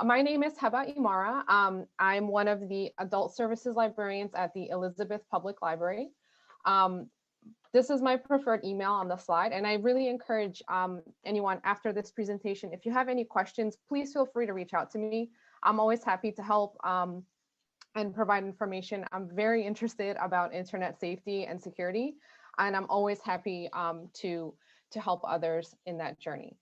My name is Hebah Emara. I'm one of the adult services librarians at the Elizabeth Public Library. This is my preferred email on the slide, and I really encourage anyone after this presentation, if you have any questions, please feel free to reach out to me. I'm always happy to help and provide information. I'm very interested about internet safety and security, and I'm always happy to help others in that journey.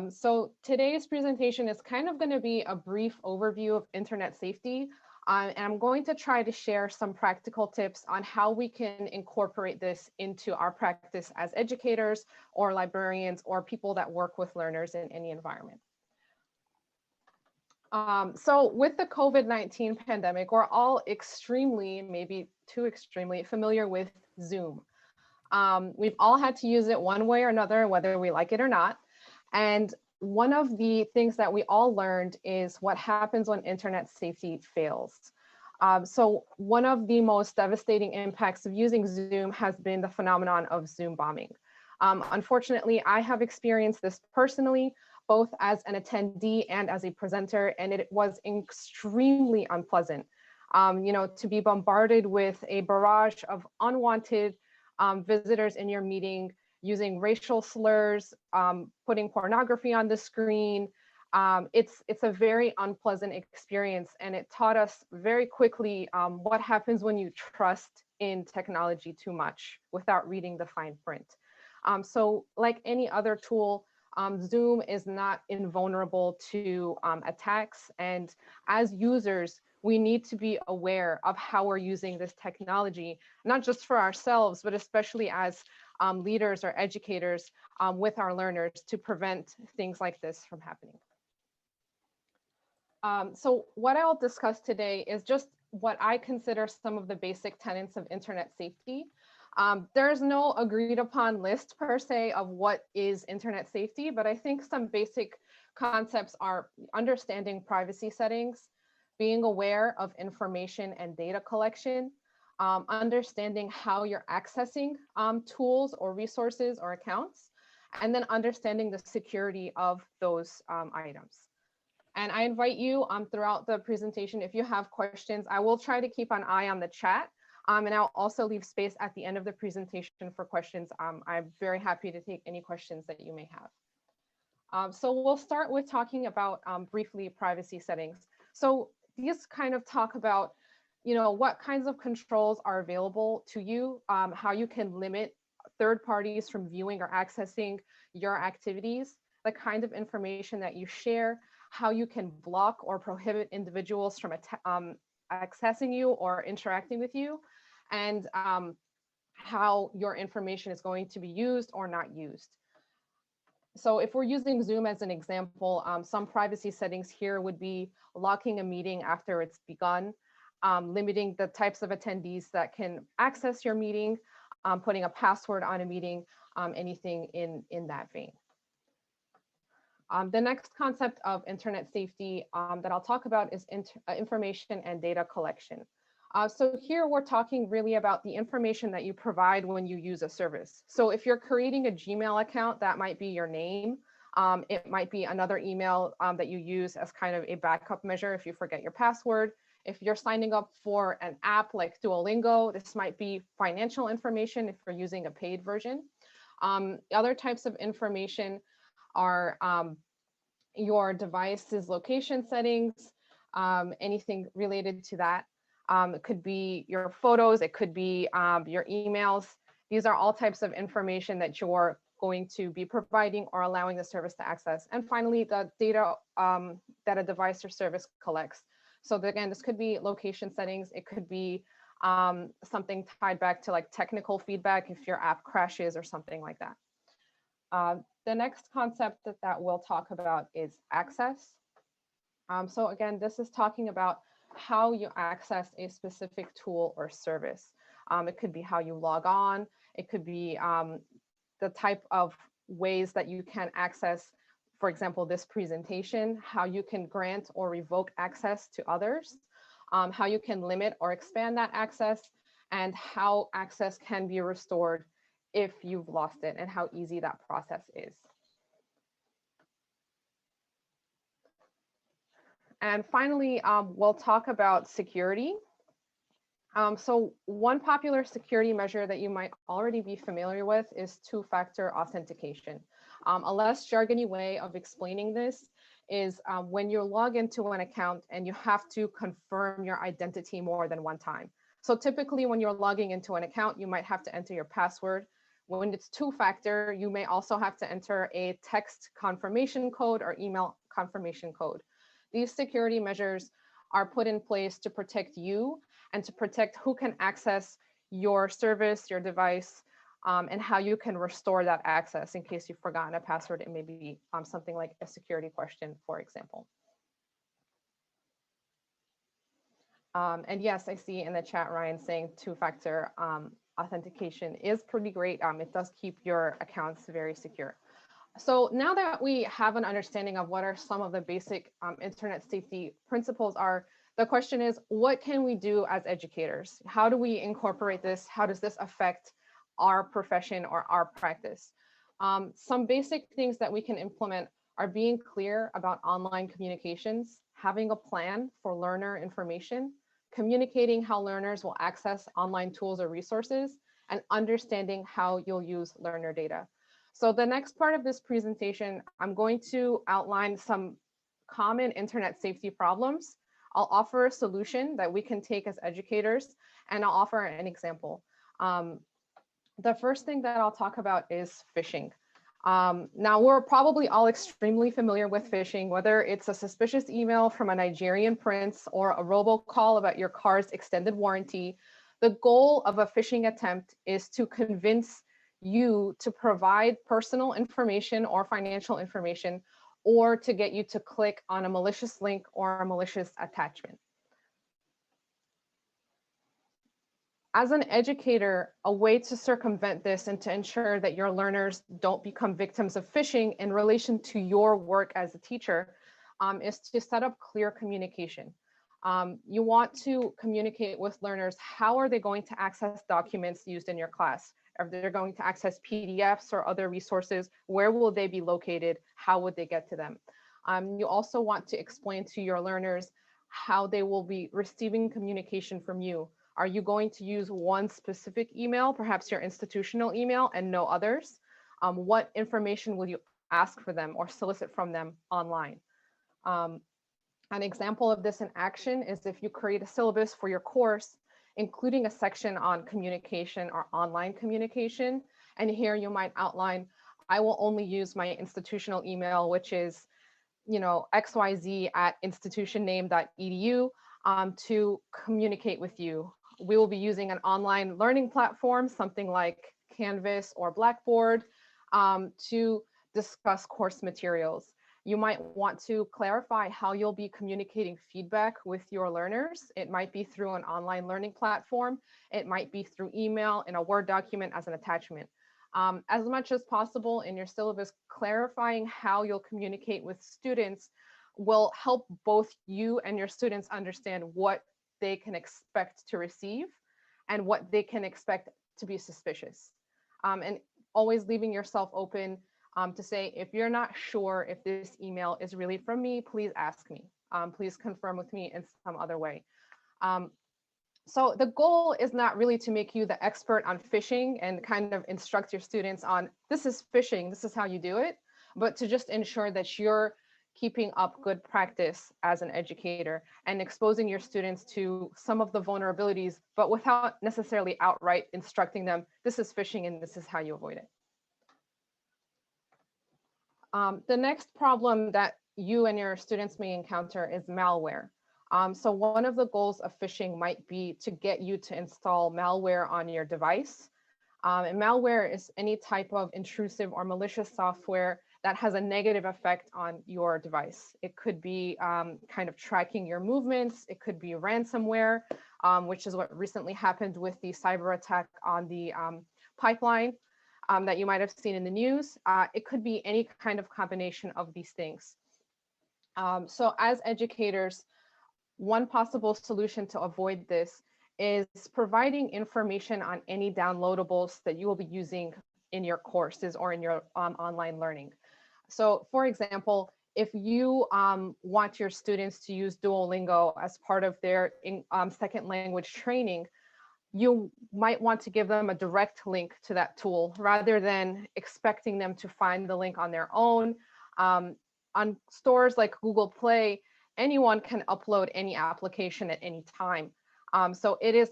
So today's presentation is kind of going to be a brief overview of internet safety. And I'm going to try to share some practical tips on how we can incorporate this into our practice as educators or librarians or people that work with learners in any environment. So with the COVID-19 pandemic, we're all extremely, maybe too extremely familiar with Zoom. We've all had to use it one way or another, whether we like it or not. And one of the things that we all learned is what happens when internet safety fails. So one of the most devastating impacts of using Zoom has been the phenomenon of Zoom bombing. Unfortunately, I have experienced this personally, both as an attendee and as a presenter, and it was extremely unpleasant. To be bombarded with a barrage of unwanted visitors in your meeting, using racial slurs, putting pornography on the screen. It's a very unpleasant experience, and it taught us very quickly what happens when you trust in technology too much without reading the fine print. So like any other tool, Zoom is not invulnerable to attacks, and as users, we need to be aware of how we're using this technology, not just for ourselves, but especially as leaders or educators with our learners to prevent things like this from happening. So what I'll discuss today is just what I consider some of the basic tenets of internet safety. There's no agreed upon list per se of what is internet safety, but I think some basic concepts are understanding privacy settings, being aware of information and data collection, understanding how you're accessing tools or resources or accounts, and then understanding the security of those items. And I invite you throughout the presentation, if you have questions, I will try to keep an eye on the chat, and I'll also leave space at the end of the presentation for questions. I'm very happy to take any questions that you may have. So we'll start with talking about briefly privacy settings. So these kind of talk about what kinds of controls are available to you, how you can limit third parties from viewing or accessing your activities, the kind of information that you share, how you can block or prohibit individuals from accessing you or interacting with you, and how your information is going to be used or not used. So if we're using Zoom as an example, some privacy settings here would be locking a meeting after it's begun, limiting the types of attendees that can access your meeting, putting a password on a meeting, anything in that vein. The next concept of internet safety that I'll talk about is information and data collection. So here we're talking really about the information that you provide when you use a service. So if you're creating a Gmail account, that might be your name. It might be another email that you use as kind of a backup measure if you forget your password. If you're signing up for an app like Duolingo, this might be financial information if you're using a paid version. Other types of information are your device's location settings, anything related to that. It could be your photos, it could be your emails. These are all types of information that you're going to be providing or allowing the service to access. And finally, the data that a device or service collects. So again, this could be location settings. It could be something tied back to like technical feedback if your app crashes or something like that. The next concept that we'll talk about is access. So again, this is talking about how you access a specific tool or service. It could be how you log on. It could be the type of ways that you can access, for example, this presentation, how you can grant or revoke access to others, how you can limit or expand that access, and how access can be restored if you've lost it, and how easy that process is. And finally, we'll talk about security. So one popular security measure that you might already be familiar with is two-factor authentication. A less jargony way of explaining this is when you log into an account and you have to confirm your identity more than one time. So typically when you're logging into an account, you might have to enter your password. When it's two-factor, you may also have to enter a text confirmation code or email confirmation code. These security measures are put in place to protect you and to protect who can access your service, your device, and how you can restore that access in case you've forgotten a password. It may be something like a security question, for example. And yes, I see in the chat, Ryan saying two-factor authentication is pretty great. It does keep your accounts very secure. So now that we have an understanding of what are some of the basic internet safety principles are, the question is, what can we do as educators? How do we incorporate this? How does this affect our profession or our practice? Some basic things that we can implement are being clear about online communications, having a plan for learner information, communicating how learners will access online tools or resources, and understanding how you'll use learner data. So the next part of this presentation, I'm going to outline some common internet safety problems. I'll offer a solution that we can take as educators, and I'll offer an example. The first thing that I'll talk about is phishing. Now, we're probably all extremely familiar with phishing, whether it's a suspicious email from a Nigerian prince or a robocall about your car's extended warranty. The goal of a phishing attempt is to convince you to provide personal information or financial information, or to get you to click on a malicious link or a malicious attachment. As an educator, a way to circumvent this and to ensure that your learners don't become victims of phishing in relation to your work as a teacher is to set up clear communication. You want to communicate with learners, how are they going to access documents used in your class? If they're going to access PDFs or other resources, where will they be located? How would they get to them? You also want to explain to your learners how they will be receiving communication from you. Are you going to use one specific email, perhaps your institutional email, and no others? What information will you ask for them or solicit from them online? An example of this in action is if you create a syllabus for your course, including a section on communication or online communication. And here you might outline, I will only use my institutional email, which is, xyz@institutionname.edu to communicate with you. We will be using an online learning platform, something like Canvas or Blackboard, to discuss course materials. You might want to clarify how you'll be communicating feedback with your learners. It might be through an online learning platform. It might be through email in a Word document as an attachment. As much as possible in your syllabus, clarifying how you'll communicate with students will help both you and your students understand what they can expect to receive and what they can expect to be suspicious. And always leaving yourself open to say, if you're not sure if this email is really from me, please ask me. Please confirm with me in some other way. So the goal is not really to make you the expert on phishing and kind of instruct your students on, this is phishing, this is how you do it, but to just ensure that you're keeping up good practice as an educator and exposing your students to some of the vulnerabilities, but without necessarily outright instructing them, this is phishing and this is how you avoid it. The next problem that you and your students may encounter is malware. So one of the goals of phishing might be to get you to install malware on your device. And malware is any type of intrusive or malicious software that has a negative effect on your device. It could be kind of tracking your movements. It could be ransomware, which is what recently happened with the cyber attack on the pipeline that you might have seen in the news. It could be any kind of combination of these things. So as educators, one possible solution to avoid this is providing information on any downloadables that you will be using in your courses or in your online learning. So for example, if you want your students to use Duolingo as part of their second language training, you might want to give them a direct link to that tool rather than expecting them to find the link on their own. On stores like Google Play, anyone can upload any application at any time. So it is,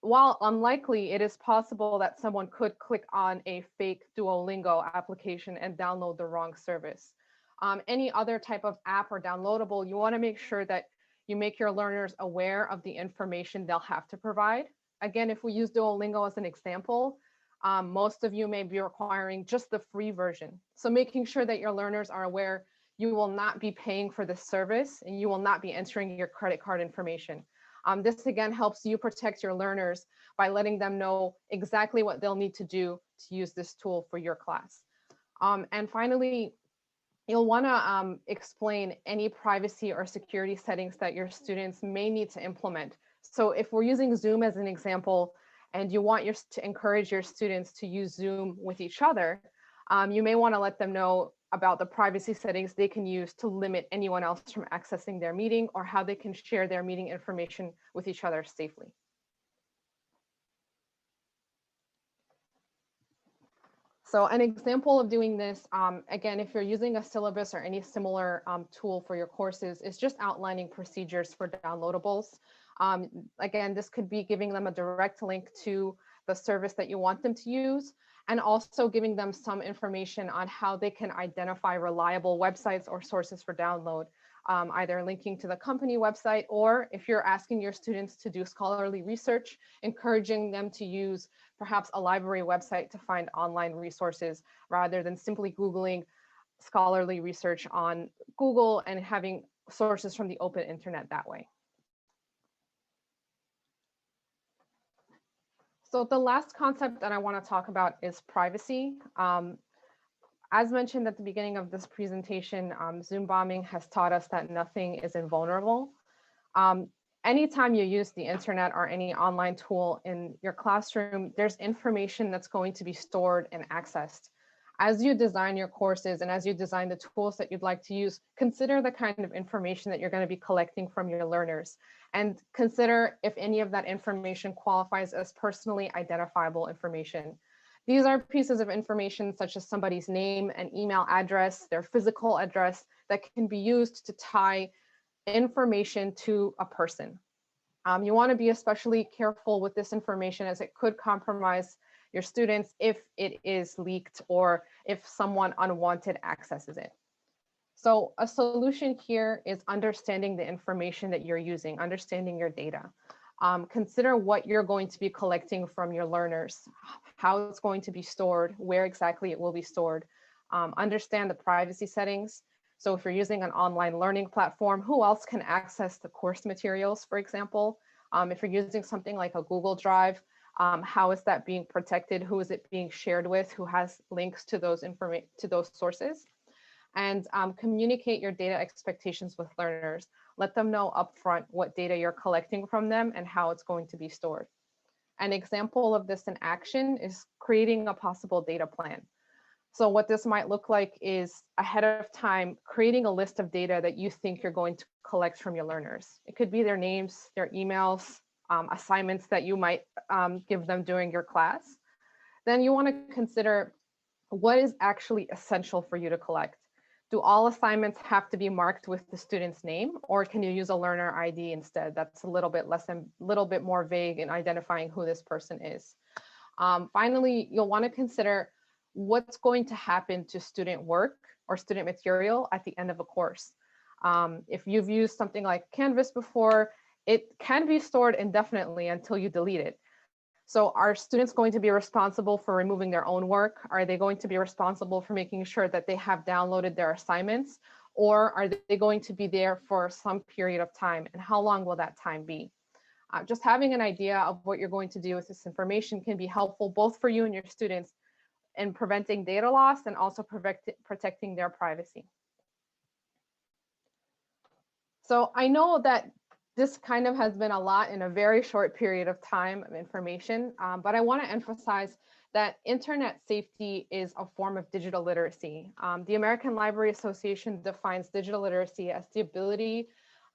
while unlikely, it is possible that someone could click on a fake Duolingo application and download the wrong service. Any other type of app or downloadable, you want to make sure that you make your learners aware of the information they'll have to provide. Again, if we use Duolingo as an example, most of you may be requiring just the free version. So making sure that your learners are aware you will not be paying for this service and you will not be entering your credit card information. This again helps you protect your learners by letting them know exactly what they'll need to do to use this tool for your class. And finally, you'll want to explain any privacy or security settings that your students may need to implement. So if we're using Zoom as an example, and you want to encourage your students to use Zoom with each other, you may want to let them know about the privacy settings they can use to limit anyone else from accessing their meeting, or how they can share their meeting information with each other safely. So an example of doing this, again, if you're using a syllabus or any similar tool for your courses, is just outlining procedures for downloadables. Again, this could be giving them a direct link to the service that you want them to use, and also giving them some information on how they can identify reliable websites or sources for download, either linking to the company website, or if you're asking your students to do scholarly research, encouraging them to use perhaps a library website to find online resources rather than simply Googling scholarly research on Google and having sources from the open internet that way. So the last concept that I want to talk about is privacy. As mentioned at the beginning of this presentation, Zoom bombing has taught us that nothing is invulnerable. Anytime you use the internet or any online tool in your classroom, there's information that's going to be stored and accessed. As you design your courses and as you design the tools that you'd like to use, consider the kind of information that you're going to be collecting from your learners, and consider if any of that information qualifies as personally identifiable information. These are pieces of information such as somebody's name and email address, their physical address, that can be used to tie information to a person. You want to be especially careful with this information, as it could compromise your students if it is leaked or if someone unwanted accesses it. So a solution here is understanding the information that you're using, understanding your data. Consider what you're going to be collecting from your learners, how it's going to be stored, where exactly it will be stored. Understand the privacy settings. So if you're using an online learning platform, who else can access the course materials, for example? If you're using something like a Google Drive, how is that being protected? Who is it being shared with? Who has links to those sources? And communicate your data expectations with learners. Let them know upfront what data you're collecting from them and how it's going to be stored. An example of this in action is creating a possible data plan. So what this might look like is, ahead of time, creating a list of data that you think you're going to collect from your learners. It could be their names, their emails, assignments that you might give them during your class. Then you want to consider what is actually essential for you to collect. Do all assignments have to be marked with the student's name, or can you use a learner ID instead? That's a little bit more vague in identifying who this person is. Finally, you'll want to consider what's going to happen to student work or student material at the end of a course. If you've used something like Canvas before, it can be stored indefinitely until you delete it. So are students going to be responsible for removing their own work? Are they going to be responsible for making sure that they have downloaded their assignments? Or are they going to be there for some period of time? And how long will that time be? Just having an idea of what you're going to do with this information can be helpful both for you and your students in preventing data loss and also protecting their privacy. So I know that this kind of has been a lot in a very short period of time of information, but I want to emphasize that internet safety is a form of digital literacy. The American Library Association defines digital literacy as the ability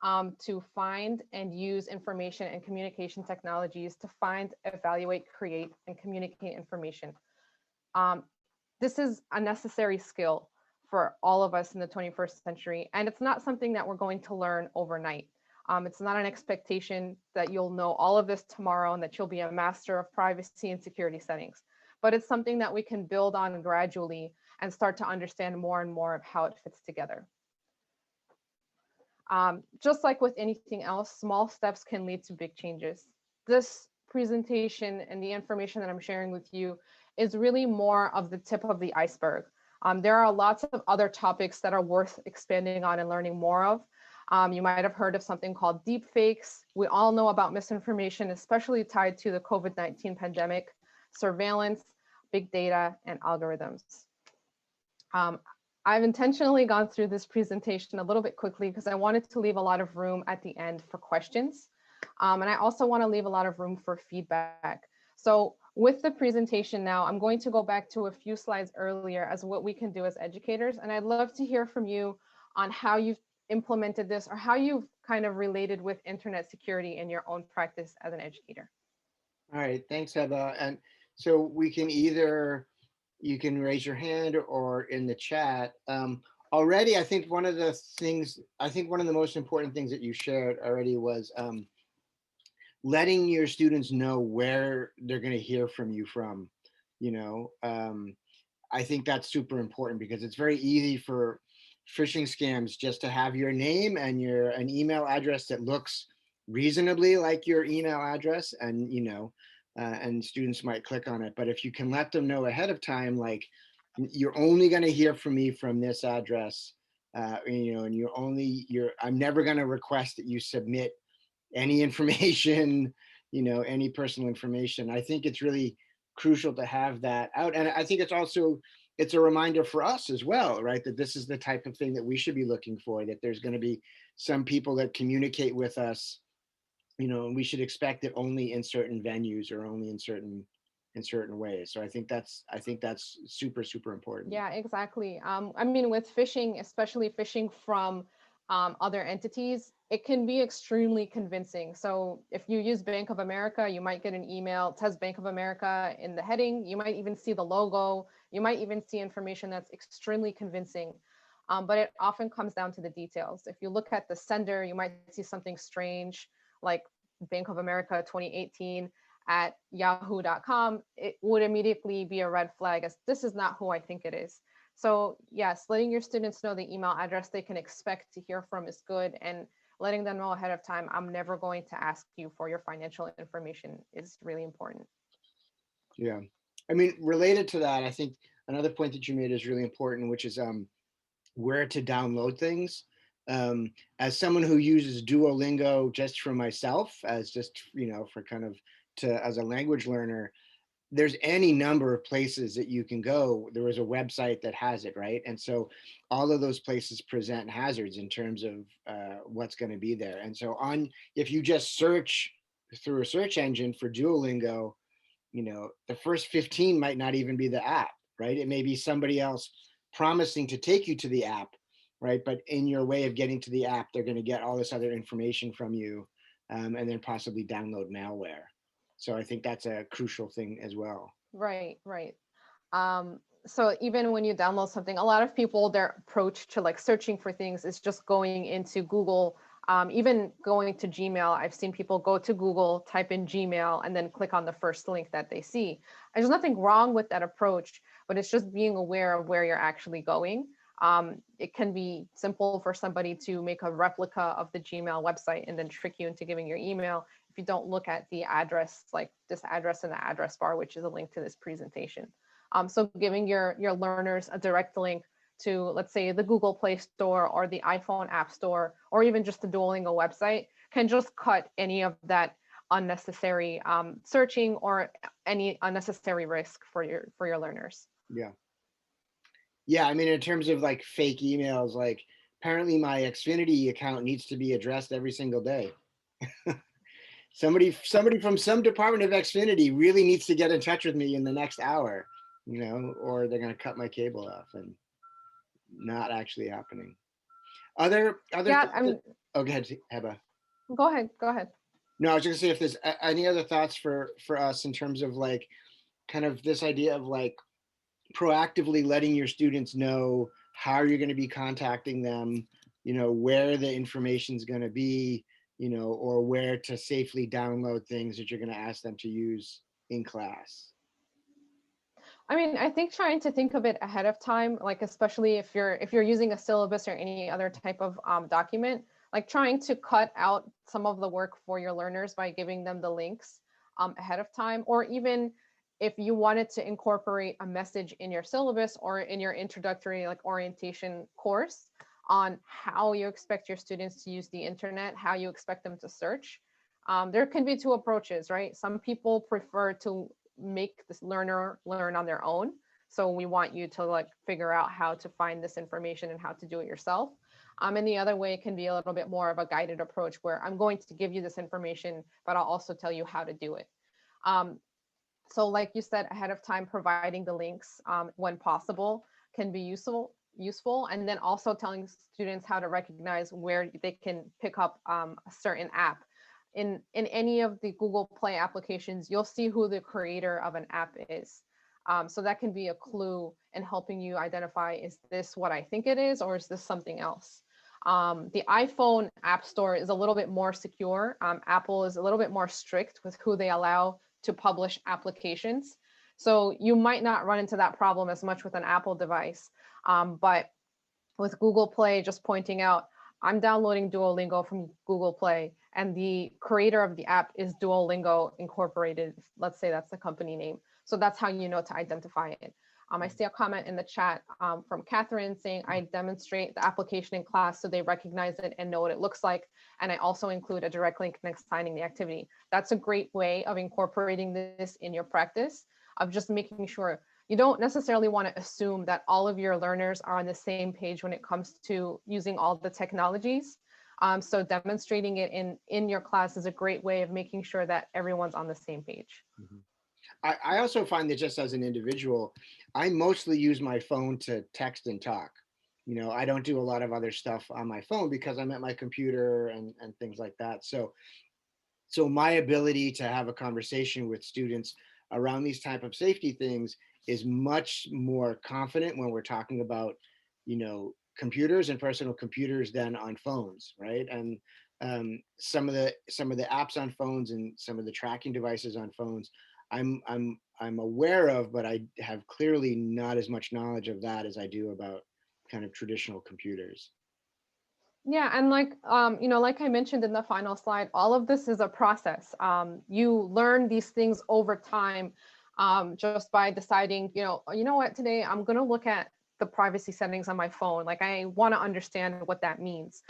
to find and use information and communication technologies to find, evaluate, create, and communicate information. Um, this is a necessary skill for all of us in the 21st century, and it's not something that we're going to learn overnight. It's not an expectation that you'll know all of this tomorrow and that you'll be a master of privacy and security settings, but it's something that we can build on gradually and start to understand more and more of how it fits together. Just like with anything else, small steps can lead to big changes. This presentation and the information that I'm sharing with you is really more of the tip of the iceberg. There are lots of other topics that are worth expanding on and learning more of. You might have heard of something called deepfakes. We all know about misinformation, especially tied to the COVID-19 pandemic, surveillance, big data, and algorithms. I've intentionally gone through this presentation a little bit quickly because I wanted to leave a lot of room at the end for questions. And I also want to leave a lot of room for feedback. So with the presentation now, I'm going to go back to a few slides earlier as what we can do as educators. And I'd love to hear from you on how you've implemented this or how you've kind of related with internet security in your own practice as an educator. All right, thanks, Hebah. And so we can either, you can raise your hand or in the chat. Already, I think one of the most important things that you shared already was letting your students know where they're going to hear from you from. I think that's super important because it's very easy for phishing scams just to have your name and an email address that looks reasonably like your email address, and and students might click on it. But if you can let them know ahead of time, like, you're only going to hear from me from this address, and I'm never going to request that you submit any information, any personal information. I think it's really crucial to have that out. And I think it's a reminder for us as well, right? That this is the type of thing that we should be looking for, that there's going to be some people that communicate with us, and we should expect it only in certain venues or only in certain ways. So I think that's super, super important. Yeah, exactly. I mean, with phishing, especially phishing from other entities, it can be extremely convincing. So if you use Bank of America, you might get an email, it says Bank of America in the heading. You might even see the logo. You might even see information that's extremely convincing. But it often comes down to the details. If you look at the sender, you might see something strange, like Bank of America 2018 at yahoo.com, it would immediately be a red flag as this is not who I think it is. So yes, letting your students know the email address they can expect to hear from is good, and letting them know ahead of time, I'm never going to ask you for your financial information, is really important. Yeah. I mean, related to that, I think another point that you made is really important, which is where to download things. As someone who uses Duolingo just for myself, as just, for kind of as a language learner, there's any number of places that you can go. There is a website that has it, right? And so all of those places present hazards in terms of what's going to be there. And so if you just search through a search engine for Duolingo, the first 15 might not even be the app, right? It may be somebody else promising to take you to the app, right? But in your way of getting to the app, they're going to get all this other information from you, and then possibly download malware. So I think that's a crucial thing as well. Right, right. So even when you download something, a lot of people, their approach to like searching for things is just going into Google, even going to Gmail. I've seen people go to Google, type in Gmail, and then click on the first link that they see. There's nothing wrong with that approach, but it's just being aware of where you're actually going. It can be simple for somebody to make a replica of the Gmail website and then trick you into giving your email if you don't look at the address, like this address in the address bar, which is a link to this presentation. So giving your learners a direct link to, let's say, the Google Play Store or the iPhone App Store, or even just the Duolingo website, can just cut any of that unnecessary searching or any unnecessary risk for your learners. Yeah. Yeah, I mean, in terms of like fake emails, like apparently my Xfinity account needs to be addressed every single day. Somebody from some department of Xfinity really needs to get in touch with me in the next hour, or they're going to cut my cable off, and not actually happening. Other Yeah, oh, go ahead, Hebah. go ahead, go ahead. No, I was going to say if there's any other thoughts for us in terms of like kind of this idea of like proactively letting your students know how you're going to be contacting them, where the information is going to be, or where to safely download things that you're going to ask them to use in class. I mean, I think trying to think of it ahead of time, like especially if you're using a syllabus or any other type of document, like trying to cut out some of the work for your learners by giving them the links ahead of time, or even if you wanted to incorporate a message in your syllabus or in your introductory like orientation course on how you expect your students to use the internet, how you expect them to search. There can be two approaches, right? Some people prefer to make this learner learn on their own. So we want you to like figure out how to find this information and how to do it yourself. And the other way can be a little bit more of a guided approach where I'm going to give you this information, but I'll also tell you how to do it. So like you said, ahead of time, providing the links when possible can be useful. And then also telling students how to recognize where they can pick up a certain app. In any of the Google Play applications, you'll see who the creator of an app is. So that can be a clue in helping you identify, is this what I think it is, or is this something else? The iPhone App Store is a little bit more secure. Apple is a little bit more strict with who they allow to publish applications. So you might not run into that problem as much with an Apple device. But with Google Play, just pointing out, I'm downloading Duolingo from Google Play, and the creator of the app is Duolingo Incorporated. Let's say that's the company name. So that's how you know to identify it. I see a comment in the chat from Catherine saying, I demonstrate the application in class so they recognize it and know what it looks like. And I also include a direct link next signing the activity. That's a great way of incorporating this in your practice, of just making sure you don't necessarily want to assume that all of your learners are on the same page when it comes to using all the technologies. So demonstrating it in your class is a great way of making sure that everyone's on the same page. Mm-hmm. I also find that just as an individual, I mostly use my phone to text and talk. I don't do a lot of other stuff on my phone because I'm at my computer and things like that. So my ability to have a conversation with students around these type of safety things is much more confident when we're talking about, computers and personal computers than on phones, right? And some of the apps on phones and some of the tracking devices on phones, I'm aware of, but I have clearly not as much knowledge of that as I do about kind of traditional computers. Yeah, and like like I mentioned in the final slide, all of this is a process. You learn these things over time, just by deciding, you know what, today I'm gonna look at the privacy settings on my phone. Like I want to understand what that means.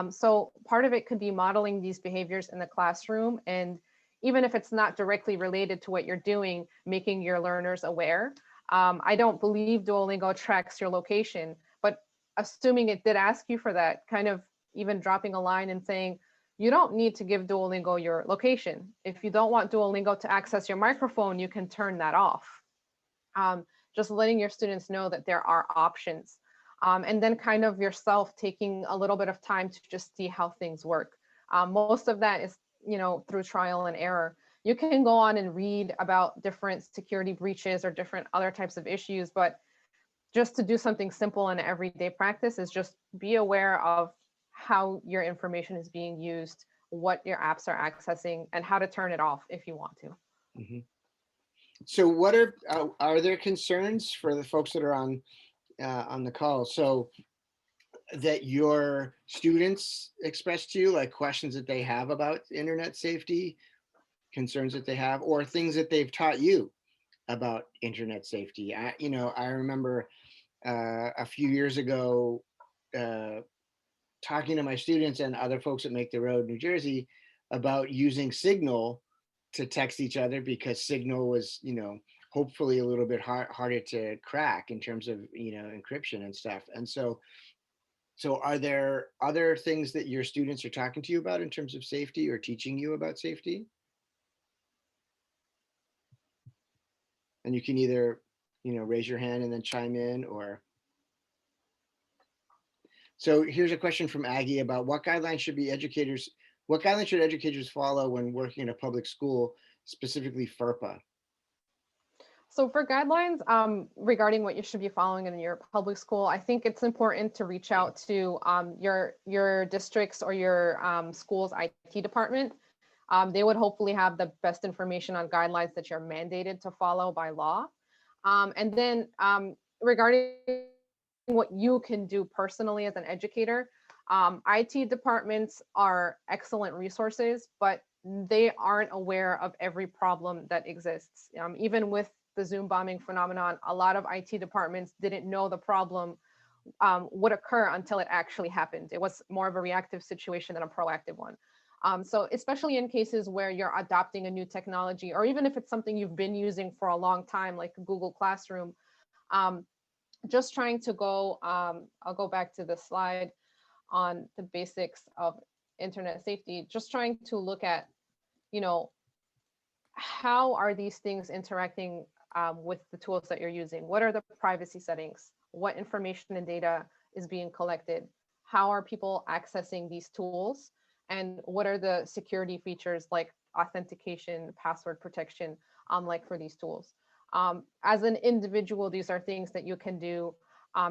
So part of it could be modeling these behaviors in the classroom, and even if it's not directly related to what you're doing, making your learners aware. I don't believe Duolingo tracks your location, but assuming it did ask you for that, kind of even dropping a line and saying, you don't need to give Duolingo your location. If you don't want Duolingo to access your microphone, you can turn that off. Just letting your students know that there are options. And then kind of yourself taking a little bit of time to just see how things work. Most of that is, through trial and error. You can go on and read about different security breaches or different other types of issues, but just to do something simple in everyday practice is just be aware of how your information is being used, what your apps are accessing, and how to turn it off if you want to. Mm-hmm. So what are there concerns for the folks that are on the call? So that your students express to you, like questions that they have about internet safety, concerns that they have, or things that they've taught you about internet safety. I remember a few years ago talking to my students and other folks that make the road, New Jersey, about using Signal to text each other because Signal was, hopefully a little bit harder to crack in terms of, encryption and stuff. And so So are there other things that your students are talking to you about in terms of safety or teaching you about safety? And you can either, raise your hand and then chime in, or. So here's a question from Aggie about what guidelines should educators follow when working in a public school, specifically FERPA? So for guidelines regarding what you should be following in your public school, I think it's important to reach out to your district's or your school's IT department. They would hopefully have the best information on guidelines that you're mandated to follow by law. And then regarding what you can do personally as an educator, IT departments are excellent resources, but they aren't aware of every problem that exists. Even with the Zoom bombing phenomenon, a lot of IT departments didn't know the problem would occur until it actually happened. It was more of a reactive situation than a proactive one. So especially in cases where you're adopting a new technology, or even if it's something you've been using for a long time, like Google Classroom, just trying to go, I'll go back to the slide on the basics of internet safety, just trying to look at, how are these things interacting with the tools that you're using? What are the privacy settings? What information and data is being collected? How are people accessing these tools? And what are the security features like authentication, password protection, like for these tools? As an individual, these are things that you can do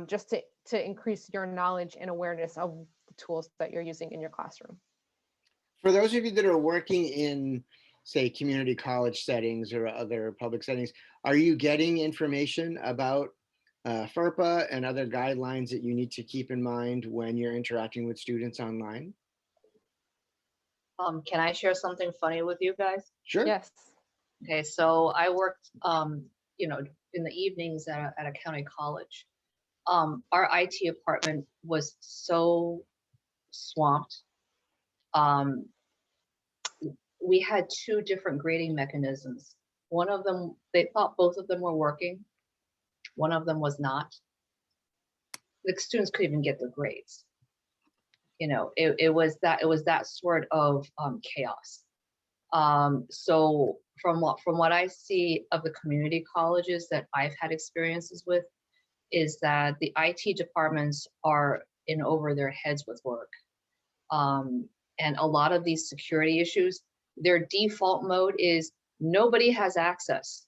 just to increase your knowledge and awareness of the tools that you're using in your classroom. For those of you that are working in, say, community college settings or other public settings, are you getting information about FERPA and other guidelines that you need to keep in mind when you're interacting with students online? Can I share something funny with you guys? Sure. Yes. Okay, so I worked, in the evenings at a county college. Our IT department was so swamped. We had two different grading mechanisms. One of them, they thought both of them were working. One of them was not. The students couldn't even get their grades. It was that sort of chaos. So from what I see of the community colleges that I've had experiences with, is that the IT departments are in over their heads with work. And a lot of these security issues, their default mode is nobody has access.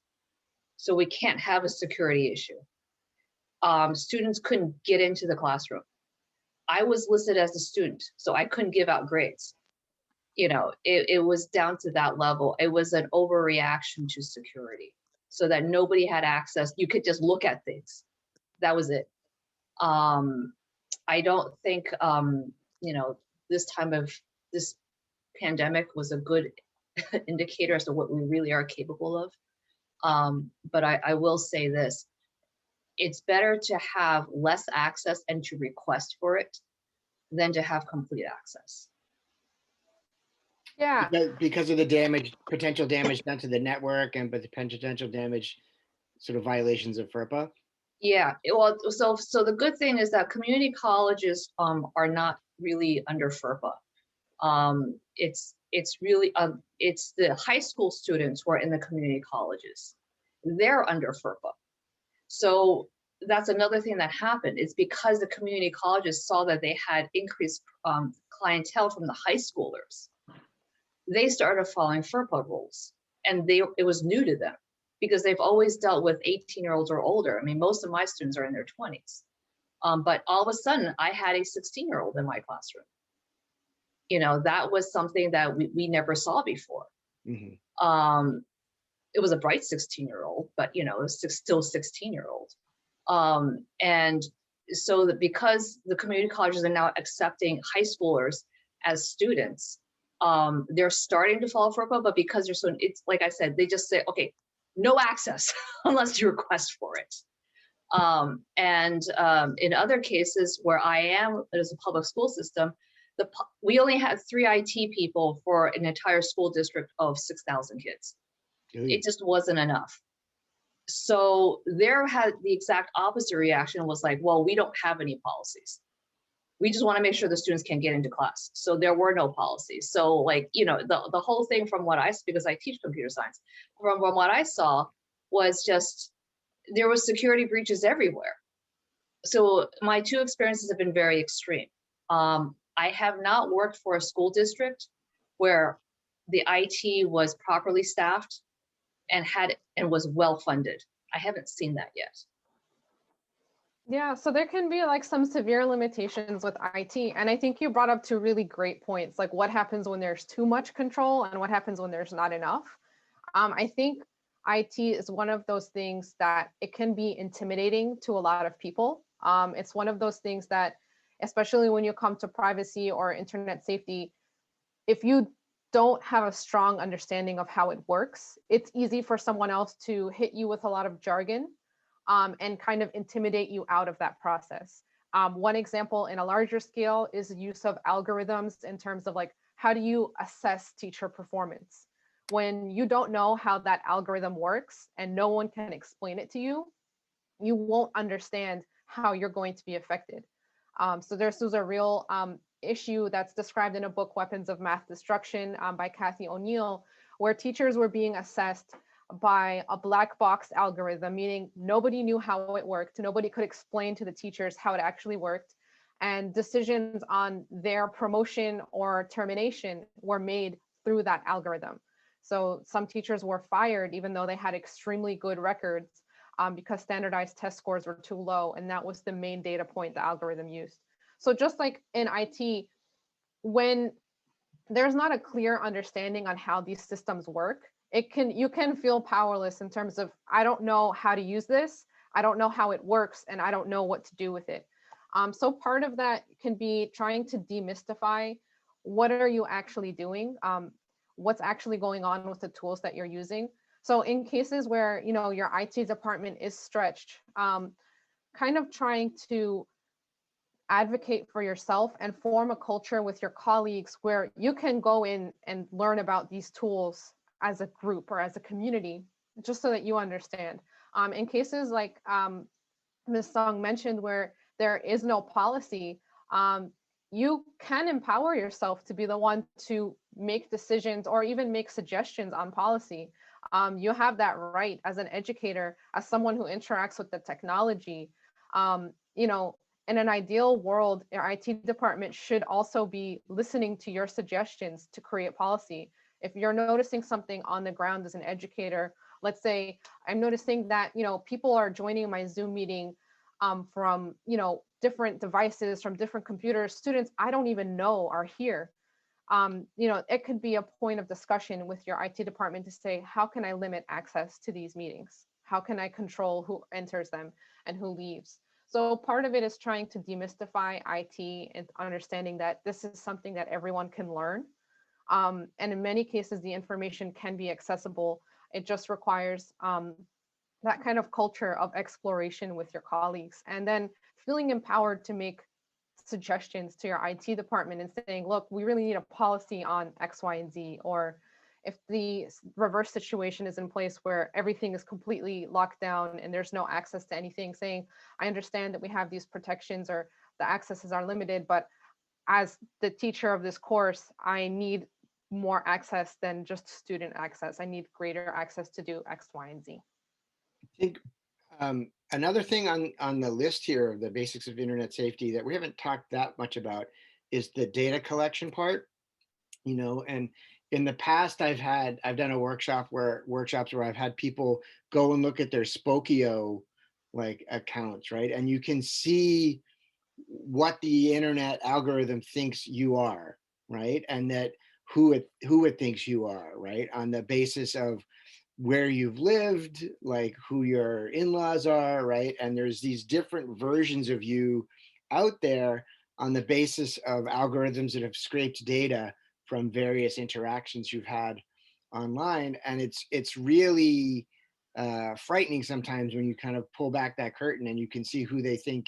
So we can't have a security issue. Students couldn't get into the classroom. I was listed as a student, so I couldn't give out grades. It was down to that level. It was an overreaction to security, so that nobody had access. You could just look at things. That was it. I don't think, this pandemic was a good indicator as to what we really are capable of. But I will say this, it's better to have less access and to request for it than to have complete access. Yeah. Because of the potential damage done to the network and but the potential damage, sort of violations of FERPA. Yeah, well, so the good thing is that community colleges are not really under FERPA. It's really it's the high school students who are in the community colleges. They're under FERPA. So that's another thing that happened. It's because the community colleges saw that they had increased clientele from the high schoolers. They started following FERPA rules, and it was new to them, because they've always dealt with 18-year-olds or older. I mean, most of my students are in their 20s. But all of a sudden, I had a 16-year-old in my classroom. That was something that we never saw before. Mm-hmm. It was a bright 16-year-old, but, it was still 16-year-old. And so that because the community colleges are now accepting high schoolers as students, they're starting to follow FERPA, but because they're so, it's like I said, they just say, okay, no access unless you request for it. In other cases where I am, as a public school system, we only had 3 IT people for an entire school district of 6,000 kids. It just wasn't enough. So there had the exact opposite reaction, was like, well, we don't have any policies. We just want to make sure the students can get into class. So there were no policies. So like, you know, the whole thing from what because I teach computer science, from what I saw was just, there was security breaches everywhere. So my two experiences have been very extreme. I have not worked for a school district where the IT was properly staffed and was well funded. I haven't seen that yet. Yeah, so there can be like some severe limitations with IT. And I think you brought up two really great points, like what happens when there's too much control and what happens when there's not enough. I think IT is one of those things that it can be intimidating to a lot of people. It's one of those things that, especially when you come to privacy or internet safety, if you don't have a strong understanding of how it works, it's easy for someone else to hit you with a lot of jargon and kind of intimidate you out of that process. One example in a larger scale is the use of algorithms in terms of like, how do you assess teacher performance? When you don't know how that algorithm works and no one can explain it to you, you won't understand how you're going to be affected. So this was a real issue that's described in a book, Weapons of Math Destruction, by Kathy O'Neill, where teachers were being assessed by a black box algorithm, meaning nobody knew how it worked. Nobody could explain to the teachers how it actually worked. And decisions on their promotion or termination were made through that algorithm. So some teachers were fired, even though they had extremely good records, because standardized test scores were too low. And that was the main data point the algorithm used. So just like in IT, when there's not a clear understanding on how these systems work, you can feel powerless in terms of, I don't know how to use this, I don't know how it works, and I don't know what to do with it. So part of that can be trying to demystify what are you actually doing, what's actually going on with the tools that you're using. So in cases where your IT department is stretched, kind of trying to advocate for yourself and form a culture with your colleagues where you can go in and learn about these tools as a group or as a community, just so that you understand. In cases like Ms. Song mentioned, where there is no policy, you can empower yourself to be the one to make decisions or even make suggestions on policy. You have that right as an educator, as someone who interacts with the technology. In an ideal world, your IT department should also be listening to your suggestions to create policy. If you're noticing something on the ground as an educator, let's say I'm noticing that people are joining my Zoom meeting from different devices, from different computers, students I don't even know are here. It could be a point of discussion with your IT department to say, how can I limit access to these meetings? How can I control who enters them and who leaves? So part of it is trying to demystify IT and understanding that this is something that everyone can learn. And in many cases, the information can be accessible. It just requires that kind of culture of exploration with your colleagues, and then feeling empowered to make suggestions to your IT department and saying, look, we really need a policy on X, Y, and Z. Or if the reverse situation is in place where everything is completely locked down and there's no access to anything, saying, I understand that we have these protections or the accesses are limited, but as the teacher of this course, I need more access than just student access. I need greater access to do X, Y, and Z. I think another thing on the list here of the basics of internet safety that we haven't talked that much about is the data collection part. And in the past, I've done workshops where I've had people go and look at their Spokio like accounts, right? And you can see what the internet algorithm thinks you are, right? And that who it thinks you are, right? On the basis of where you've lived, like who your in-laws are, right? And there's these different versions of you out there on the basis of algorithms that have scraped data from various interactions you've had online. And it's really frightening sometimes when you kind of pull back that curtain and you can see who they think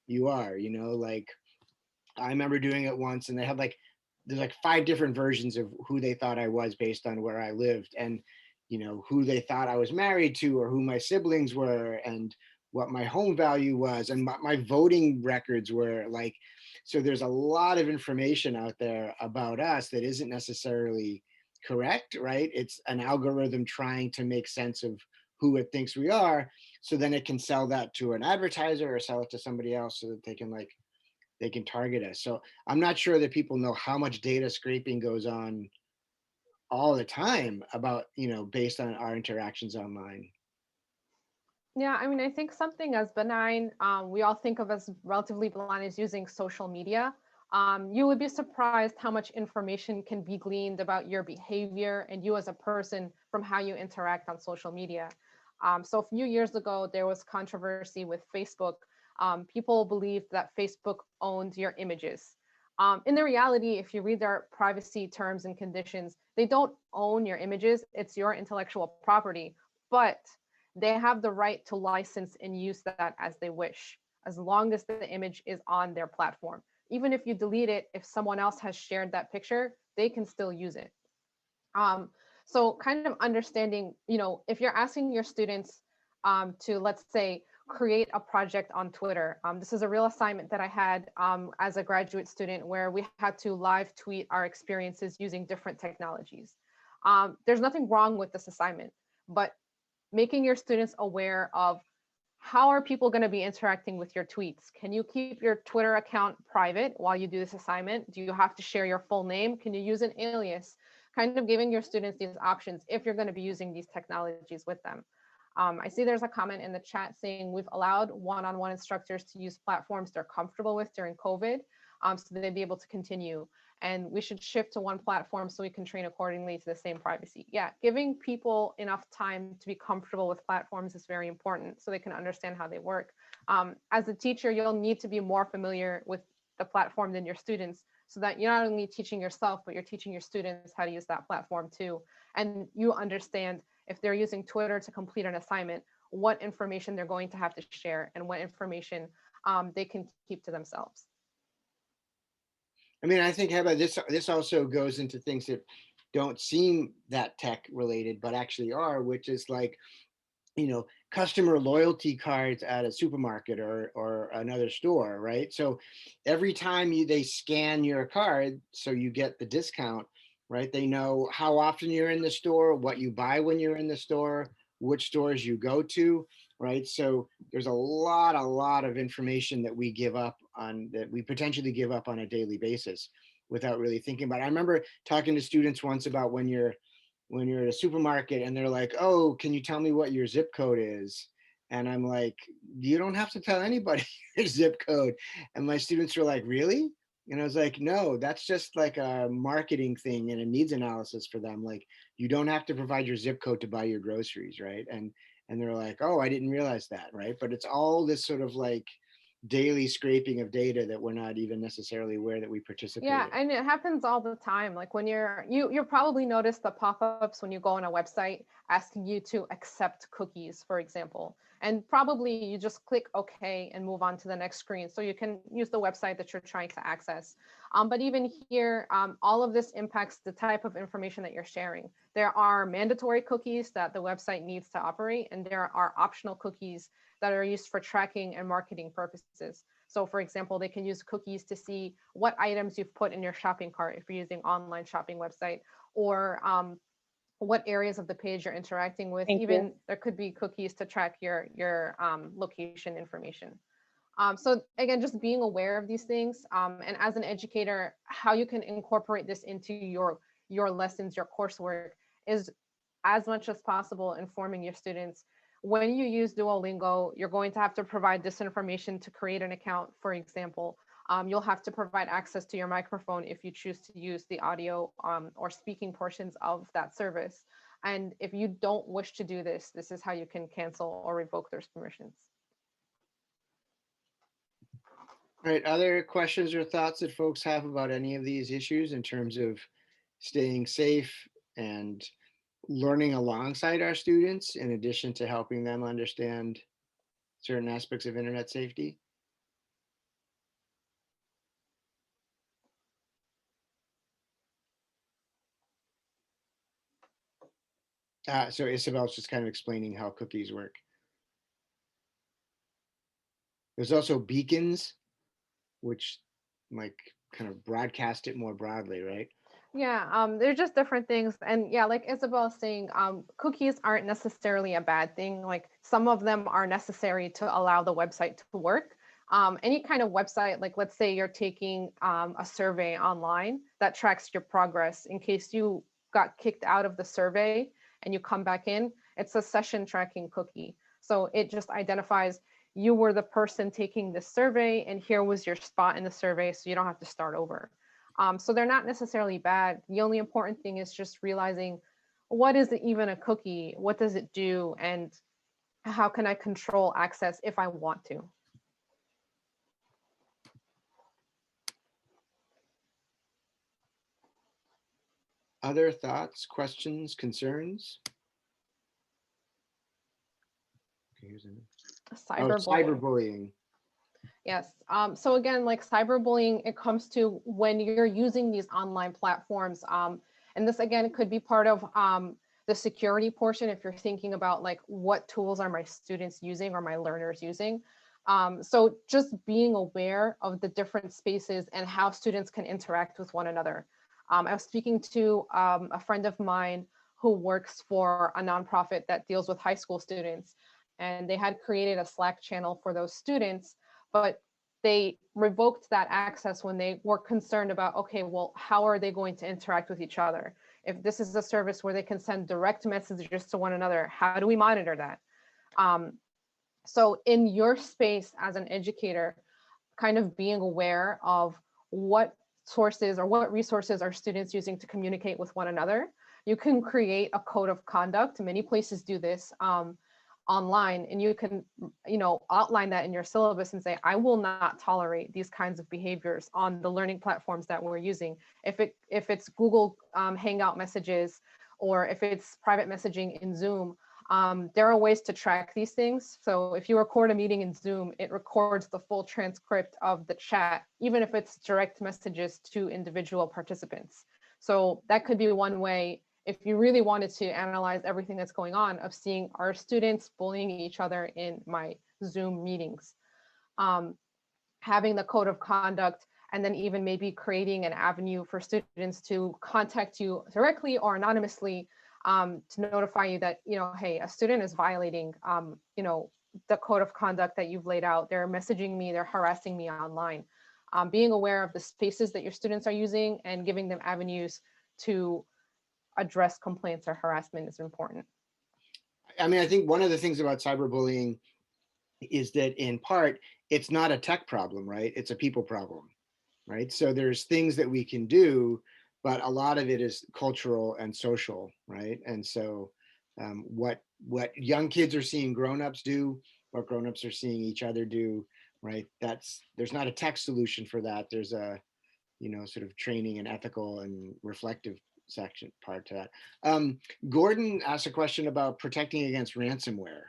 you are. Like I remember doing it once, and they had there's like 5 different versions of who they thought I was based on where I lived, and who they thought I was married to, or who my siblings were, and what my home value was, and my voting records were like. So there's a lot of information out there about us that isn't necessarily correct, right? It's an algorithm trying to make sense of who it thinks we are, so then it can sell that to an advertiser or sell it to somebody else so that they can target us. So I'm not sure that people know how much data scraping goes on all the time about, based on our interactions online. Yeah, I mean, I think something as benign, we all think of as relatively benign, is using social media. You would be surprised how much information can be gleaned about your behavior and you as a person from how you interact on social media. So a few years ago, there was controversy with Facebook. People believed that Facebook owned your images. In the reality, if you read their privacy terms and conditions, they don't own your images. It's your intellectual property. But they have the right to license and use that as they wish, as long as the image is on their platform. Even if you delete it, if someone else has shared that picture, they can still use it. So kind of understanding, if you're asking your students to, let's say, create a project on Twitter. This is a real assignment that I had as a graduate student, where we had to live tweet our experiences using different technologies. There's nothing wrong with this assignment, but making your students aware of how are people going to be interacting with your tweets. Can you keep your Twitter account private while you do this assignment? Do you have to share your full name? Can you use an alias? Kind of giving your students these options if you're going to be using these technologies with them. I see there's a comment in the chat saying we've allowed one-on-one instructors to use platforms they're comfortable with during COVID, so they'd be able to continue. And we should shift to one platform so we can train accordingly to the same privacy. Yeah, giving people enough time to be comfortable with platforms is very important so they can understand how they work. As a teacher, you'll need to be more familiar with the platform than your students, so that you're not only teaching yourself, but you're teaching your students how to use that platform too. And you understand, if they're using Twitter to complete an assignment, what information they're going to have to share and what information they can keep to themselves. I mean, I think, Hebah, this also goes into things that don't seem that tech related, but actually are, which is like, customer loyalty cards at a supermarket or another store, right? So every time they scan your card, so you get the discount, right? They know how often you're in the store, what you buy when you're in the store, which stores you go to, right? So there's a lot of information that we give up on, that we potentially give up on a daily basis without really thinking about it. I remember talking to students once about when you're at a supermarket and they're like, oh, can you tell me what your zip code is? And I'm like, you don't have to tell anybody your zip code. And my students were like, really? And I was like, no, that's just like a marketing thing and a needs analysis for them. Like, you don't have to provide your zip code to buy your groceries, right? And they're like, oh, I didn't realize that, right? But it's all this sort of like daily scraping of data that we're not even necessarily aware that we participate Yeah, in. and it happens all the time. Like when you probably notice the pop-ups when you go on a website asking you to accept cookies, for example. And probably you just click OK and move on to the next screen so you can use the website that you're trying to access. But even here, all of this impacts the type of information that you're sharing. There are mandatory cookies that the website needs to operate, and there are optional cookies that are used for tracking and marketing purposes. So for example, they can use cookies to see what items you've put in your shopping cart if you're using online shopping website, or what areas of the page you're interacting with. Thank Even you. there could be cookies to track your location information. So again, just being aware of these things, and as an educator, how you can incorporate this into your lessons, your coursework, is as much as possible informing your students. When you use Duolingo, you're going to have to provide this information to create an account, for example. You'll have to provide access to your microphone if you choose to use the audio or speaking portions of that service. And if you don't wish to do this, this is how you can cancel or revoke those permissions. All right, other questions or thoughts that folks have about any of these issues in terms of staying safe and learning alongside our students, in addition to helping them understand certain aspects of internet safety? So Isabel's just kind of explaining how cookies work. There's also beacons, which like kind of broadcast it more broadly, right? Yeah, they're just different things. And yeah, like Isabel is saying, cookies aren't necessarily a bad thing. Like some of them are necessary to allow the website to work. Any kind of website, like let's say you're taking a survey online that tracks your progress in case you got kicked out of the survey and you come back in, it's a session tracking cookie. So it just identifies you were the person taking this survey and here was your spot in the survey, so you don't have to start over. So they're not necessarily bad. The only important thing is just realizing, what is it even a cookie? What does it do? And how can I control access if I want to? Other thoughts, questions, concerns? Okay, here's Cyberbullying. cyberbullying. Yes. So again, like cyberbullying, it comes to when you're using these online platforms. And this again could be part of the security portion if you're thinking about like what tools are my students using or my learners using. So just being aware of the different spaces and how students can interact with one another. I was speaking to a friend of mine who works for a nonprofit that deals with high school students, and they had created a Slack channel for those students, but they revoked that access when they were concerned about, okay, well, how are they going to interact with each other? If this is a service where they can send direct messages to one another, how do we monitor that? So in your space as an educator, kind of being aware of what sources or what resources are students using to communicate with one another. You can create a code of conduct. Many places do this online, and you can, outline that in your syllabus and say, I will not tolerate these kinds of behaviors on the learning platforms that we're using. If it's Google Hangout messages, or if it's private messaging in Zoom, there are ways to track these things. So if you record a meeting in Zoom, it records the full transcript of the chat, even if it's direct messages to individual participants. So that could be one way, if you really wanted to analyze everything that's going on, of seeing, are students bullying each other in my Zoom meetings? Having the code of conduct, and then even maybe creating an avenue for students to contact you directly or anonymously to notify you that, hey, a student is violating, the code of conduct that you've laid out. They're messaging me, they're harassing me online. Being aware of the spaces that your students are using and giving them avenues to address complaints or harassment is important. I mean, I think one of the things about cyberbullying is that in part, it's not a tech problem, right? It's a people problem, right? So there's things that we can do, but a lot of it is cultural and social, right? And so what young kids are seeing grown-ups do, what grown-ups are seeing each other do, right? There's not a tech solution for that. There's a, sort of training and ethical and reflective section part to that. Gordon asked a question about protecting against ransomware.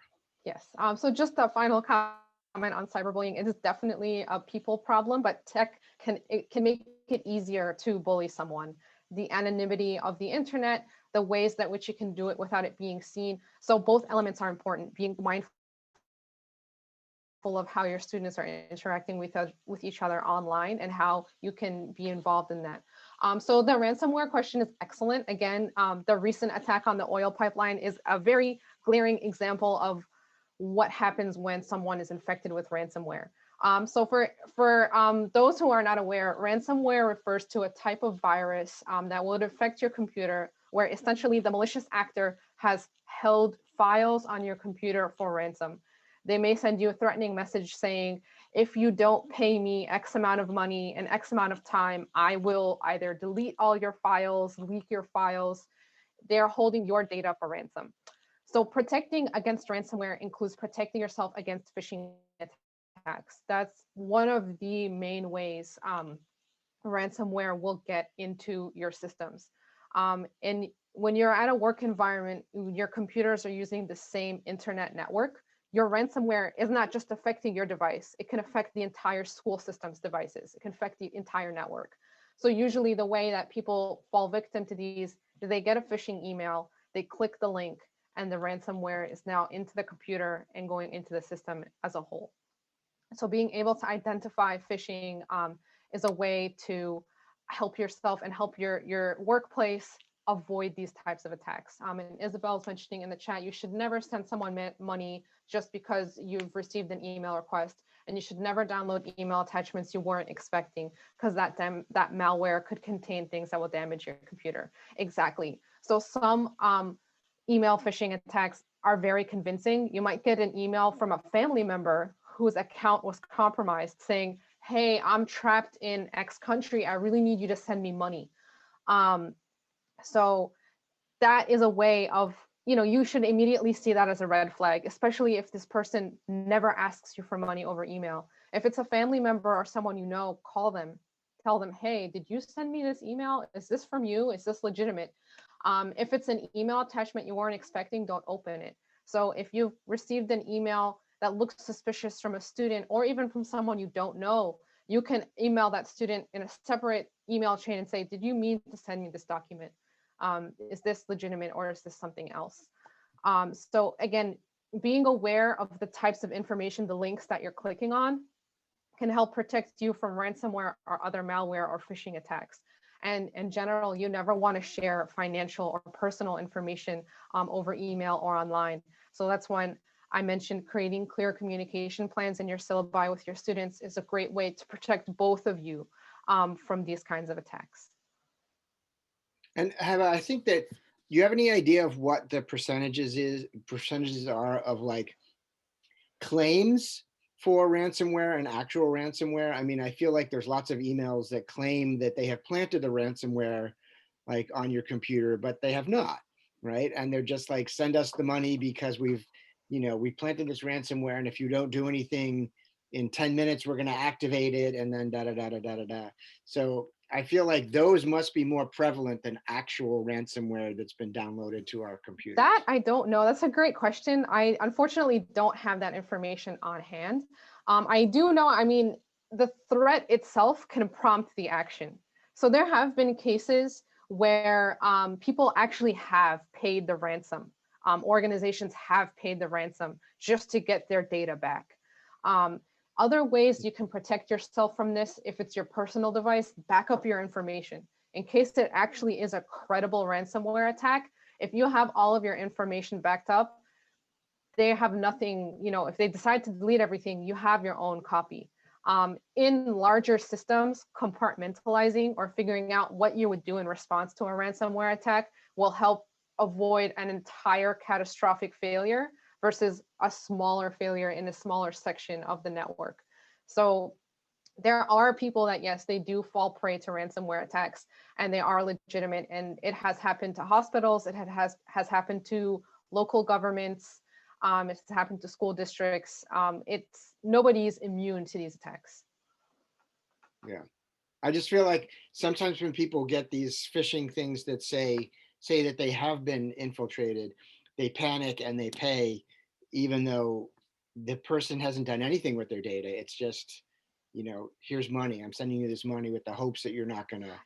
Yes. So just a final comment on cyberbullying. It is definitely a people problem, but tech can make it easier to bully someone. The anonymity of the internet, the ways that which you can do it without it being seen. So both elements are important. Being mindful of how your students are interacting with each other online and how you can be involved in that. So the ransomware question is excellent. Again, the recent attack on the oil pipeline is a very glaring example of what happens when someone is infected with ransomware. So for those who are not aware, ransomware refers to a type of virus that would affect your computer, where essentially the malicious actor has held files on your computer for ransom. They may send you a threatening message saying, if you don't pay me X amount of money in X amount of time, I will either delete all your files, leak your files. They're holding your data for ransom. So protecting against ransomware includes protecting yourself against phishing attacks. That's one of the main ways ransomware will get into your systems. And when you're at a work environment, your computers are using the same internet network. Your ransomware is not just affecting your device. It can affect the entire school system's devices. It can affect the entire network. So usually the way that people fall victim to these is they get a phishing email, they click the link, and the ransomware is now into the computer and going into the system as a whole. So being able to identify phishing is a way to help yourself and help your workplace avoid these types of attacks. And Isabel's mentioning in the chat, you should never send someone money just because you've received an email request, and you should never download email attachments you weren't expecting, because that malware could contain things that will damage your computer. Exactly. So some email phishing attacks are very convincing. You might get an email from a family member whose account was compromised saying, hey, I'm trapped in X country. I really need you to send me money. So that is a way of, you should immediately see that as a red flag, especially if this person never asks you for money over email. If it's a family member or someone you know, call them, tell them, hey, did you send me this email? Is this from you? Is this legitimate? If it's an email attachment you weren't expecting, don't open it. So if you've received an email that looks suspicious from a student or even from someone you don't know, you can email that student in a separate email chain and say, did you mean to send me this document? Is this legitimate or is this something else? So again, being aware of the types of information, the links that you're clicking on, can help protect you from ransomware or other malware or phishing attacks. And in general, you never want to share financial or personal information over email or online. So that's when I mentioned creating clear communication plans in your syllabi with your students is a great way to protect both of you from these kinds of attacks. And Hebah, I think that you have any idea of what the percentages are of like claims for ransomware and actual ransomware? I mean, I feel like there's lots of emails that claim that they have planted the ransomware like on your computer, but they have not, right? And they're just like, send us the money because we planted this ransomware, and if you don't do anything in 10 minutes, we're going to activate it, and then da da da da da da da. So I feel like those must be more prevalent than actual ransomware that's been downloaded to our computers. That I don't know. That's a great question. I unfortunately don't have that information on hand. I do know, I mean, the threat itself can prompt the action. So there have been cases where people actually have paid the ransom. Organizations have paid the ransom just to get their data back. Other ways you can protect yourself from this, if it's your personal device, back up your information. In case it actually is a credible ransomware attack, if you have all of your information backed up, they have nothing, if they decide to delete everything, you have your own copy. In larger systems, compartmentalizing or figuring out what you would do in response to a ransomware attack will help avoid an entire catastrophic failure versus a smaller failure in a smaller section of the network. So there are people that, yes, they do fall prey to ransomware attacks, and they are legitimate, and it has happened to hospitals, it has happened to local governments, it's happened to school districts. Nobody's immune to these attacks. Yeah, I just feel like sometimes when people get these phishing things that say that they have been infiltrated, they panic and they pay, even though the person hasn't done anything with their data. It's just, here's money. I'm sending you this money with the hopes that you're not gonna,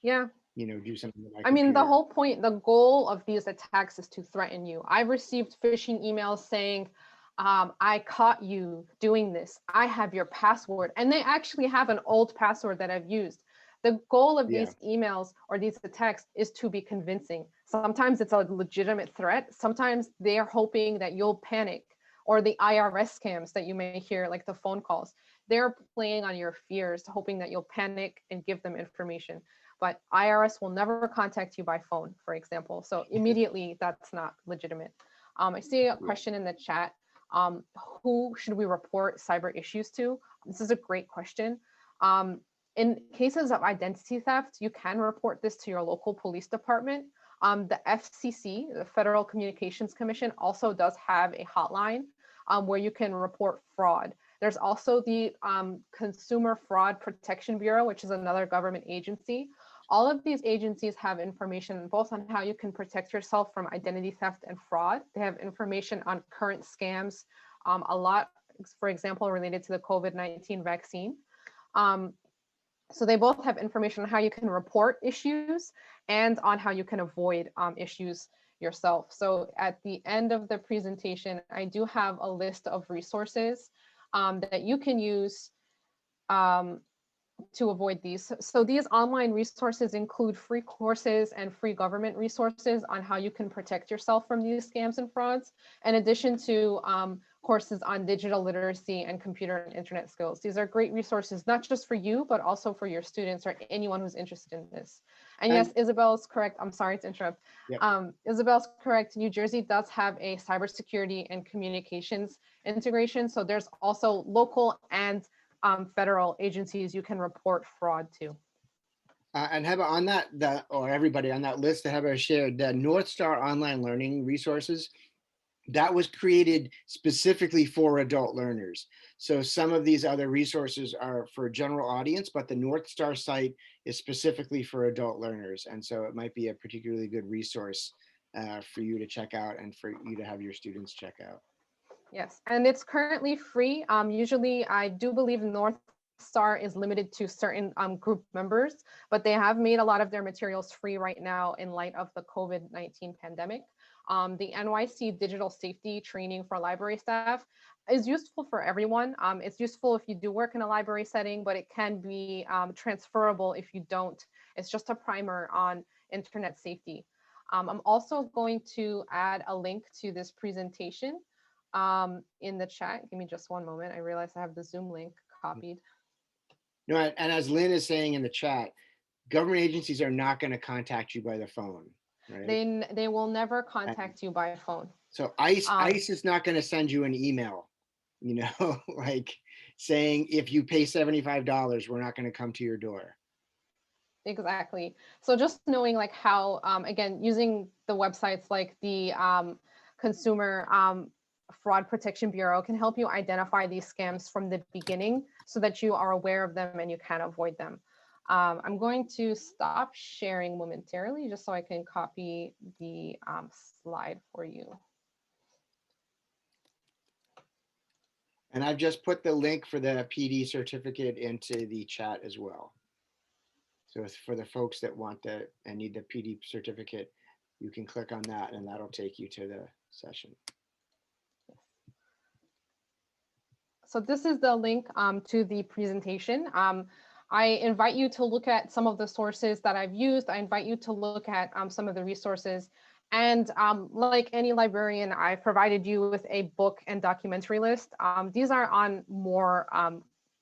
do something with my I mean, the computer. whole point, the goal of these attacks is to threaten you. I've received phishing emails saying, I caught you doing this. I have your password. And they actually have an old password that I've used. The goal of these emails or these attacks is to be convincing. Sometimes it's a legitimate threat. Sometimes they are hoping that you'll panic, or the IRS scams that you may hear, like the phone calls. They're playing on your fears, hoping that you'll panic and give them information. But IRS will never contact you by phone, for example. So immediately that's not legitimate. I see a question in the chat. Who should we report cyber issues to? This is a great question. In cases of identity theft, you can report this to your local police department. The FCC, the Federal Communications Commission, also does have a hotline where you can report fraud. There's also the Consumer Fraud Protection Bureau, which is another government agency. All of these agencies have information both on how you can protect yourself from identity theft and fraud. They have information on current scams, a lot, for example, related to the COVID-19 vaccine. So they both have information on how you can report issues and on how you can avoid issues yourself. So at the end of the presentation, I do have a list of resources that you can use to avoid these. So these online resources include free courses and free government resources on how you can protect yourself from these scams and frauds, in addition to courses on digital literacy and computer and internet skills. These are great resources, not just for you, but also for your students or anyone who's interested in this. And yes, Isabel's correct. I'm sorry to interrupt. Yep. Isabel's correct. New Jersey does have a cybersecurity and communications integration. So there's also local and federal agencies you can report fraud to. And Hebah, on that, or everybody on that list that Hebah shared, the North Star online learning resources, that was created specifically for adult learners. So some of these other resources are for general audience, but the North Star site is specifically for adult learners. And so it might be a particularly good resource for you to check out and for you to have your students check out. Yes, and it's currently free. Usually, I do believe North Star is limited to certain group members, but they have made a lot of their materials free right now in light of the COVID-19 pandemic. The NYC digital safety training for library staff is useful for everyone. It's useful if you do work in a library setting, but it can be transferable if you don't. It's just a primer on internet safety. I'm also going to add a link to this presentation in the chat. Give me just one moment. I realize I have the Zoom link copied. No, and as Lynn is saying in the chat, government agencies are not going to contact you by the phone, right? They will never contact you by phone. So ICE is not going to send you an email, you know, like saying if you pay $75, we're not going to come to your door. Exactly. So just knowing like how, again, using the websites like the Consumer Fraud Protection Bureau can help you identify these scams from the beginning so that you are aware of them and you can avoid them. I'm going to stop sharing momentarily just so I can copy the slide for you. And I've just put the link for the PD certificate into the chat as well. So for the folks that want and need the PD certificate, you can click on that and that'll take you to the session. So this is the link to the presentation. I invite you to look at some of the sources that I've used. I invite you to look at some of the resources. And like any librarian, I provided you with a book and documentary list. These are on more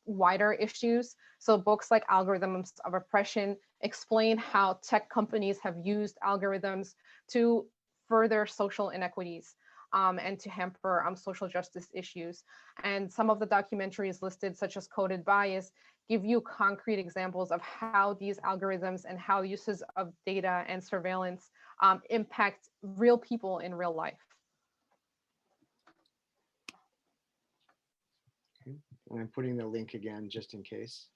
wider issues. So books like Algorithms of Oppression explain how tech companies have used algorithms to further social inequities. And to hamper social justice issues. And some of the documentaries listed, such as Coded Bias, give you concrete examples of how these algorithms and how uses of data and surveillance impact real people in real life. Okay. And I'm putting the link again, just in case.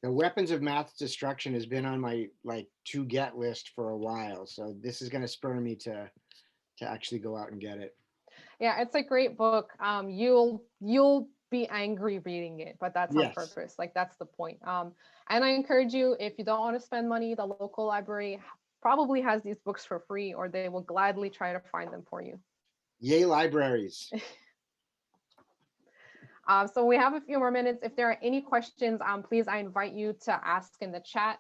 The weapons of mass destruction has been on my to get list for a while. So this is going to spur me to actually go out and get it. Yeah, it's a great book. You'll be angry reading it, but that's on purpose. Like that's the point. And I encourage you, if you don't want to spend money, the local library probably has these books for free, or they will gladly try to find them for you. Yay, libraries. So we have a few more minutes. If there are any questions, please, I invite you to ask in the chat.